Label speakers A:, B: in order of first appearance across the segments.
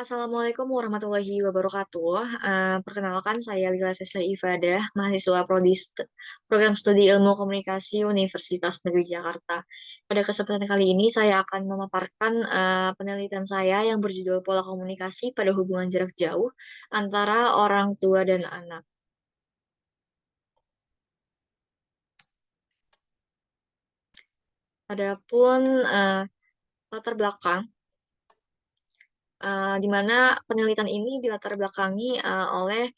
A: Assalamualaikum warahmatullahi wabarakatuh. Perkenalkan saya Lila Sesli Ifadah, mahasiswa Program Studi Ilmu Komunikasi Universitas Negeri Jakarta. Pada kesempatan kali ini saya akan memaparkan penelitian saya yang berjudul Pola Komunikasi pada Hubungan Jarak Jauh antara Orang Tua dan Anak. Adapun latar belakang, di mana penelitian ini dilatar belakangi oleh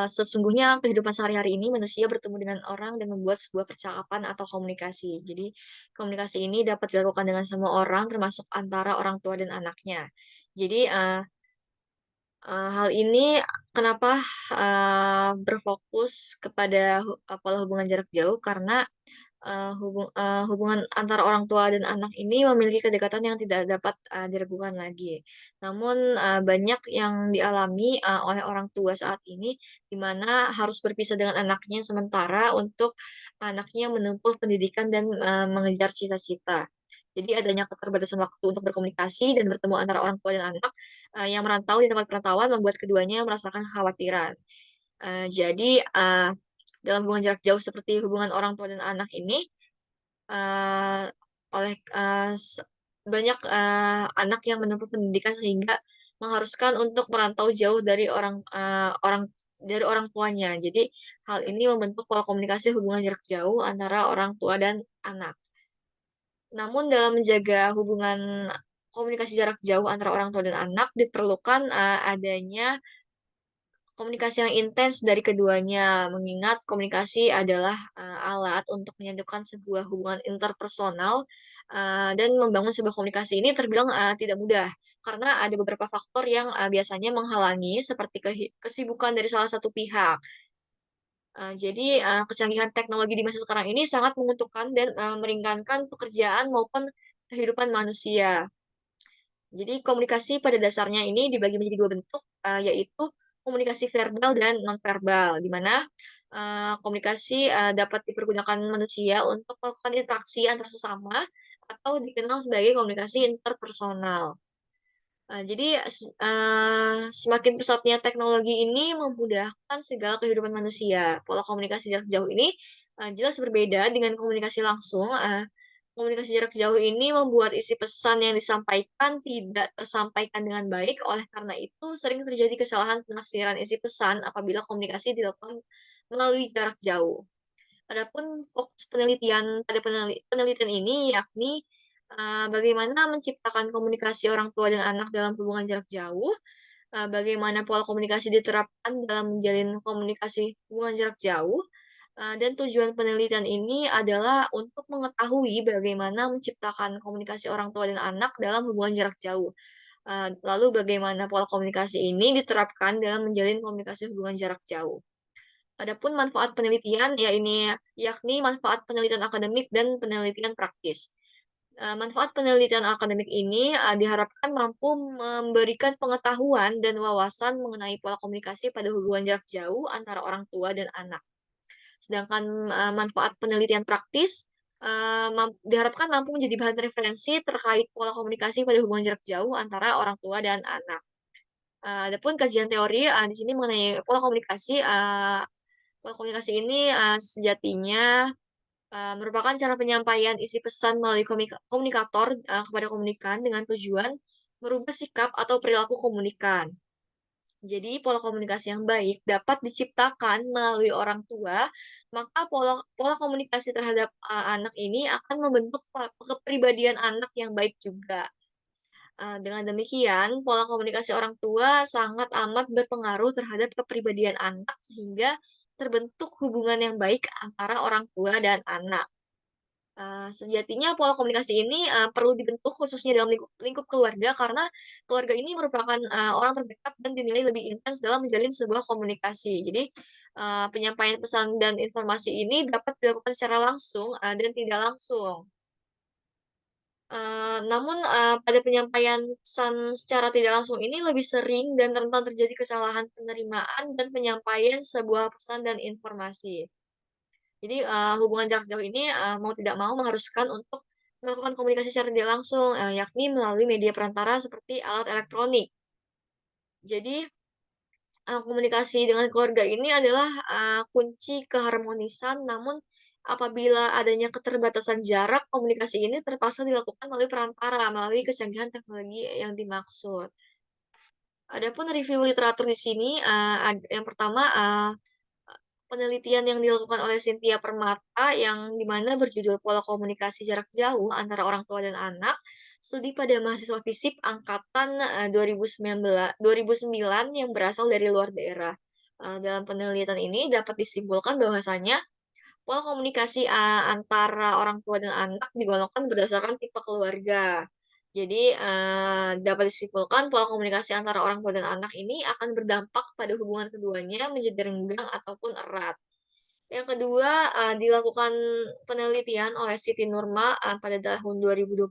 A: sesungguhnya kehidupan sehari-hari ini manusia bertemu dengan orang dan membuat sebuah percakapan atau komunikasi. Jadi, komunikasi ini dapat dilakukan dengan semua orang, termasuk antara orang tua dan anaknya. Jadi, hal ini kenapa berfokus kepada pola hubungan jarak jauh, karena hubungan antara orang tua dan anak ini memiliki kedekatan yang tidak dapat, diragukan lagi. Namun, banyak yang dialami, oleh orang tua saat ini, di mana harus berpisah dengan anaknya sementara untuk anaknya menempuh pendidikan dan, mengejar cita-cita. Jadi adanya keterbatasan waktu untuk berkomunikasi dan bertemu antara orang tua dan anak, yang merantau di tempat perantauan membuat keduanya merasakan kekhawatiran. Jadi, dalam hubungan jarak jauh seperti hubungan orang tua dan anak ini, Eee, oleh banyak, anak yang menempuh pendidikan sehingga mengharuskan untuk merantau jauh dari orang tuanya. Jadi, hal ini membentuk pola komunikasi hubungan jarak jauh antara orang tua dan anak. Namun dalam menjaga hubungan komunikasi jarak jauh antara orang tua dan anak diperlukan, adanya komunikasi yang intens dari keduanya, mengingat komunikasi adalah, alat untuk menyatukan sebuah hubungan interpersonal, dan membangun sebuah komunikasi ini terbilang, tidak mudah. Karena ada beberapa faktor yang, biasanya menghalangi seperti kesibukan dari salah satu pihak. Jadi, kecanggihan teknologi di masa sekarang ini sangat menguntungkan dan, meringankan pekerjaan maupun kehidupan manusia. Jadi komunikasi pada dasarnya ini dibagi menjadi 2 bentuk, yaitu komunikasi verbal dan nonverbal, di mana, komunikasi, dapat dipergunakan manusia untuk melakukan interaksi antar sesama atau dikenal sebagai komunikasi interpersonal. Semakin pesatnya teknologi ini memudahkan segala kehidupan manusia. Pola komunikasi jarak jauh ini, jelas berbeda dengan komunikasi langsung. Komunikasi jarak jauh ini membuat isi pesan yang disampaikan tidak tersampaikan dengan baik, oleh karena itu sering terjadi kesalahan penafsiran isi pesan apabila komunikasi dilakukan melalui jarak jauh. Adapun fokus penelitian pada penelitian ini yakni, bagaimana menciptakan komunikasi orang tua dan anak dalam hubungan jarak jauh, bagaimana pola komunikasi diterapkan dalam menjalin komunikasi hubungan jarak jauh, dan tujuan penelitian ini adalah untuk mengetahui bagaimana menciptakan komunikasi orang tua dan anak dalam hubungan jarak jauh. Lalu bagaimana pola komunikasi ini diterapkan dalam menjalin komunikasi hubungan jarak jauh. Adapun manfaat penelitian, yakni manfaat penelitian akademik dan penelitian praktis. Manfaat penelitian akademik ini, diharapkan mampu memberikan pengetahuan dan wawasan mengenai pola komunikasi pada hubungan jarak jauh antara orang tua dan anak. Sedangkan, manfaat penelitian praktis, diharapkan mampu menjadi bahan referensi terkait pola komunikasi pada hubungan jarak jauh antara orang tua dan anak. Adapun kajian teori, di sini mengenai pola komunikasi ini, sejatinya, merupakan cara penyampaian isi pesan melalui komunikator, kepada komunikan dengan tujuan merubah sikap atau perilaku komunikan. Jadi pola komunikasi yang baik dapat diciptakan melalui orang tua, maka pola pola komunikasi terhadap, anak ini akan membentuk kepribadian anak yang baik juga. Dengan demikian, pola komunikasi orang tua sangat amat berpengaruh terhadap kepribadian anak sehingga terbentuk hubungan yang baik antara orang tua dan anak. Sejatinya pola komunikasi ini, perlu dibentuk khususnya dalam lingkup lingkup keluarga karena keluarga ini merupakan, orang terdekat dan dinilai lebih intens dalam menjalin sebuah komunikasi. Jadi, penyampaian pesan dan informasi ini dapat dilakukan secara langsung, dan tidak langsung. Namun, pada penyampaian pesan secara tidak langsung ini lebih sering dan rentan terjadi kesalahan penerimaan dan penyampaian sebuah pesan dan informasi. Jadi, hubungan jarak jauh ini, mau tidak mau mengharuskan untuk melakukan komunikasi secara tidak langsung, yakni melalui media perantara seperti alat elektronik. Jadi, komunikasi dengan keluarga ini adalah, kunci keharmonisan, namun apabila adanya keterbatasan jarak, komunikasi ini terpaksa dilakukan melalui perantara, melalui kecanggihan teknologi yang dimaksud. Adapun review literatur di sini, yang pertama, penelitian yang dilakukan oleh Cynthia Permata yang di mana berjudul Pola Komunikasi Jarak Jauh Antara Orang Tua dan Anak, studi pada mahasiswa FISIP angkatan, 2009 yang berasal dari luar daerah. Dalam penelitian ini dapat disimpulkan bahwasanya pola komunikasi, antara orang tua dan anak digolongkan berdasarkan tipe keluarga. Jadi, dapat disimpulkan pola komunikasi antara orang tua dan anak ini akan berdampak pada hubungan keduanya menjadi renggang ataupun erat. Yang kedua, dilakukan penelitian oleh Siti Nurma, pada tahun 2021,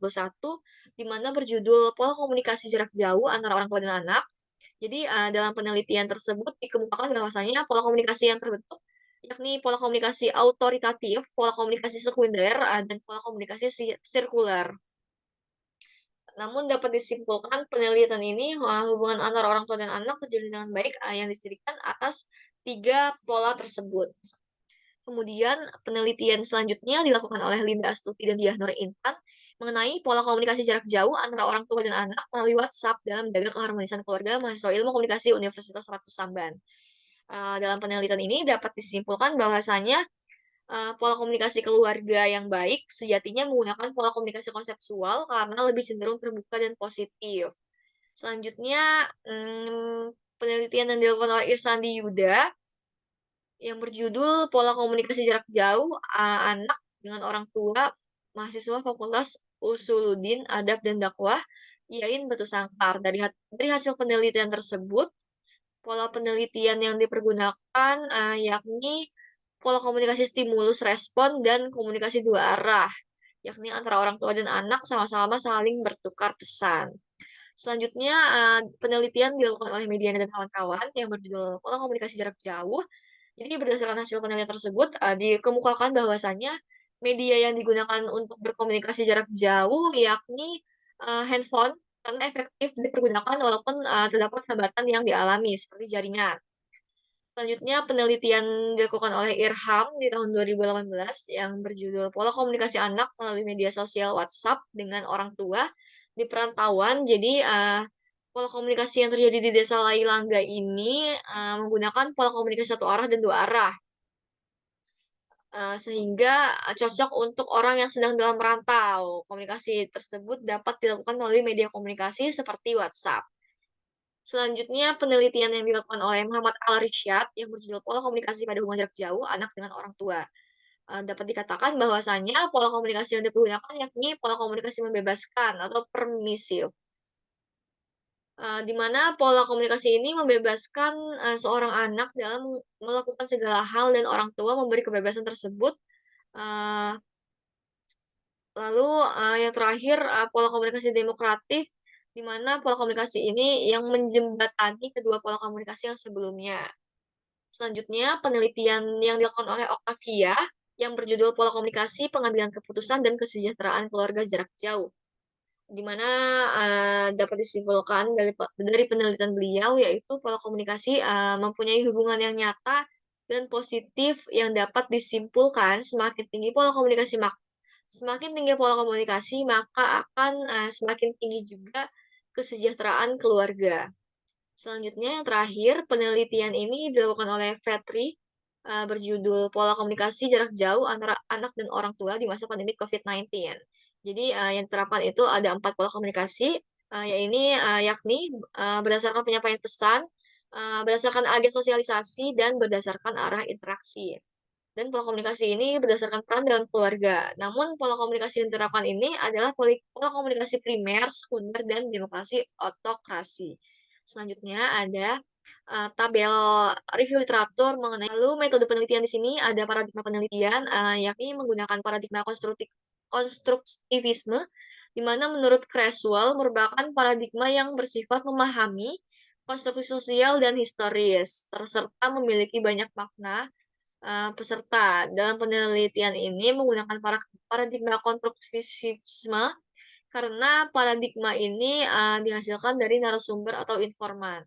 A: di mana berjudul Pola Komunikasi Jarak Jauh Antara Orang Tua dan Anak. Jadi, dalam penelitian tersebut dikemukakan bahwasanya pola komunikasi yang terbentuk, yakni pola komunikasi autoritatif, pola komunikasi sekunder, dan pola komunikasi sirkuler. Namun dapat disimpulkan penelitian ini, hubungan antara orang tua dan anak terjalin dengan baik, yang didirikan atas 3 pola tersebut. Kemudian penelitian selanjutnya dilakukan oleh Linda Astuti dan Diah Nur Intan mengenai pola komunikasi jarak jauh antara orang tua dan anak melalui WhatsApp dalam menjaga keharmonisan keluarga mahasiswa Ilmu Komunikasi Universitas Ratu Samban. Dalam penelitian ini dapat disimpulkan bahwasanya, pola komunikasi keluarga yang baik sejatinya menggunakan pola komunikasi konseptual karena lebih cenderung terbuka dan positif. Selanjutnya, penelitian yang dilakukan oleh Irsandi Yuda yang berjudul Pola Komunikasi Jarak Jauh, Anak dengan Orang Tua, mahasiswa Fakultas Usuluddin Adab dan Dakwah, IAIN Batu Sangkar. Dari hasil penelitian tersebut, pola penelitian yang dipergunakan, yakni pola komunikasi stimulus respon dan komunikasi dua arah, yakni antara orang tua dan anak sama-sama saling bertukar pesan. Selanjutnya, penelitian dilakukan oleh Mediana dan kawan-kawan yang berjudul Pola Komunikasi Jarak Jauh. Jadi berdasarkan hasil penelitian tersebut, dikemukakan bahwasannya media yang digunakan untuk berkomunikasi jarak jauh yakni, handphone karena efektif dipergunakan walaupun, terdapat hambatan yang dialami seperti jaringan. Selanjutnya penelitian dilakukan oleh Irham di tahun 2018 yang berjudul Pola Komunikasi Anak Melalui Media Sosial WhatsApp dengan Orang Tua di Perantauan. Jadi, pola komunikasi yang terjadi di Desa Lailangga ini, menggunakan pola komunikasi satu arah dan dua arah, sehingga, cocok untuk orang yang sedang dalam merantau. Komunikasi tersebut dapat dilakukan melalui media komunikasi seperti WhatsApp. Selanjutnya, penelitian yang dilakukan oleh Muhammad Al-Rishad yang berjudul Pola Komunikasi pada Hubungan Jarak Jauh Anak dengan Orang Tua. Dapat dikatakan bahwasanya pola komunikasi yang dipergunakan yakni pola komunikasi membebaskan atau permisif, di mana pola komunikasi ini membebaskan, seorang anak dalam melakukan segala hal dan orang tua memberi kebebasan tersebut. Eee, Lalu, yang terakhir, pola komunikasi demokratif, di mana pola komunikasi ini yang menjembatani kedua pola komunikasi yang sebelumnya. Selanjutnya, penelitian yang dilakukan oleh Octavia yang berjudul Pola Komunikasi, Pengambilan Keputusan, dan Kesejahteraan Keluarga Jarak Jauh, di mana, dapat disimpulkan dari penelitian beliau, yaitu pola komunikasi, mempunyai hubungan yang nyata dan positif yang dapat disimpulkan semakin tinggi pola komunikasi, maka akan, semakin tinggi juga kesejahteraan keluarga. Selanjutnya yang terakhir, penelitian ini dilakukan oleh Vetri, berjudul Pola Komunikasi Jarak Jauh Antara Anak dan Orang Tua di Masa Pandemi COVID-19. Jadi, yang diterapkan itu ada 4 pola komunikasi, yakni, berdasarkan penyampaian pesan, berdasarkan agen sosialisasi, dan berdasarkan arah interaksi. Dan pola komunikasi ini berdasarkan peran dalam keluarga. Namun pola komunikasi yang diterapkan ini adalah pola komunikasi primer, sekunder, dan demokrasi otokrasi. Selanjutnya ada, tabel review literatur mengenai lalu metode penelitian di sini ada paradigma penelitian, yakni menggunakan paradigma konstruktivisme, di mana menurut Creswell merupakan paradigma yang bersifat memahami konstruksi sosial dan historis, serta memiliki banyak makna. Peserta dalam penelitian ini menggunakan paradigma konstruktivisme karena paradigma ini, dihasilkan dari narasumber atau informan.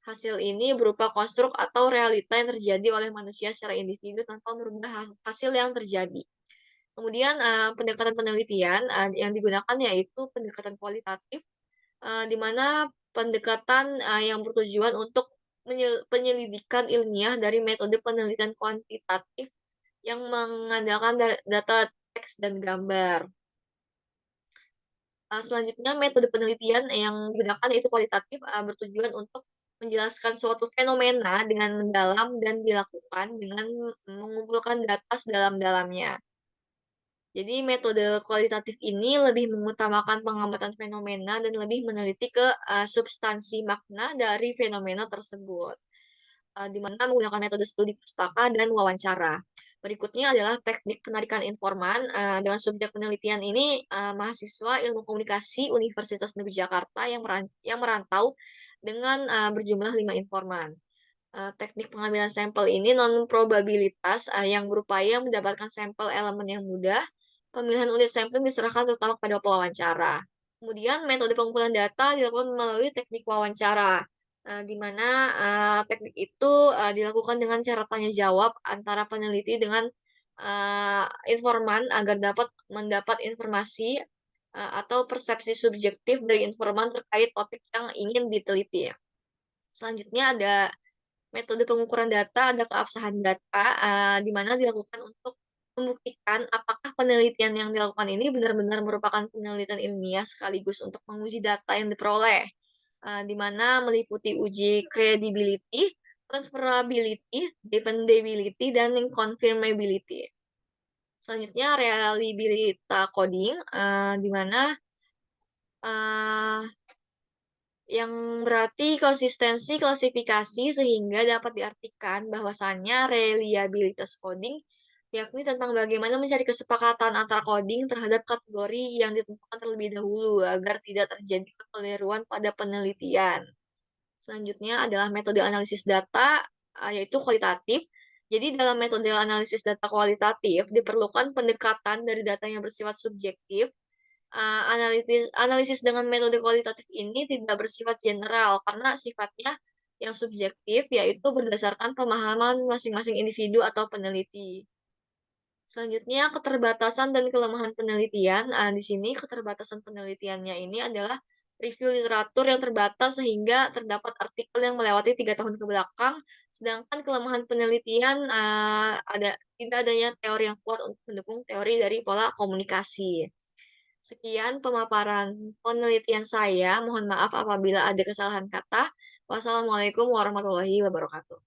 A: Hasil ini berupa konstruk atau realita yang terjadi oleh manusia secara individu tanpa merubah hasil yang terjadi. Kemudian, pendekatan penelitian, yang digunakan yaitu pendekatan kualitatif, di mana pendekatan, yang bertujuan untuk penyelidikan ilmiah dari metode penelitian kuantitatif yang mengandalkan data teks dan gambar. Selanjutnya metode penelitian yang digunakan yaitu kualitatif, bertujuan untuk menjelaskan suatu fenomena dengan mendalam dan dilakukan dengan mengumpulkan data sedalam-dalamnya. Jadi metode kualitatif ini lebih mengutamakan pengamatan fenomena dan lebih meneliti ke, substansi makna dari fenomena tersebut, di mana menggunakan metode studi pustaka dan wawancara. Berikutnya adalah teknik penarikan informan, dengan subjek penelitian ini, mahasiswa ilmu komunikasi Universitas Negeri Jakarta yang merantau dengan, berjumlah 5 informan. Teknik pengambilan sampel ini non-probabilitas, yang berupaya mendapatkan sampel elemen yang mudah. Pemilihan unit sampel diserahkan terutama kepada pewawancara. Kemudian metode pengumpulan data dilakukan melalui teknik wawancara, di mana, teknik itu, dilakukan dengan cara tanya jawab antara peneliti dengan, informan agar dapat mendapat informasi, atau persepsi subjektif dari informan terkait topik yang ingin diteliti. Selanjutnya ada metode pengukuran data, ada keabsahan data, di mana dilakukan untuk membuktikan apakah penelitian yang dilakukan ini benar-benar merupakan penelitian ilmiah sekaligus untuk menguji data yang diperoleh, di mana meliputi uji credibility, transferability, dependability, dan confirmability. Selanjutnya reliability coding, di mana, eee yang berarti konsistensi klasifikasi sehingga dapat diartikan bahwasannya reliabilitas coding, yakni tentang bagaimana mencari kesepakatan antara coding terhadap kategori yang ditentukan terlebih dahulu agar tidak terjadi kekeliruan pada penelitian. Selanjutnya adalah metode analisis data, yaitu kualitatif. Jadi dalam metode analisis data kualitatif diperlukan pendekatan dari data yang bersifat subjektif. Analisis dengan metode kualitatif ini tidak bersifat general karena sifatnya yang subjektif, yaitu berdasarkan pemahaman masing-masing individu atau peneliti. Selanjutnya keterbatasan dan kelemahan penelitian, di sini keterbatasan penelitiannya ini adalah review literatur yang terbatas sehingga terdapat artikel yang melewati 3 tahun ke belakang, sedangkan kelemahan penelitian, tidak adanya teori yang kuat untuk mendukung teori dari pola komunikasi. Sekian pemaparan penelitian saya, mohon maaf apabila ada kesalahan kata. Wassalamualaikum warahmatullahi wabarakatuh.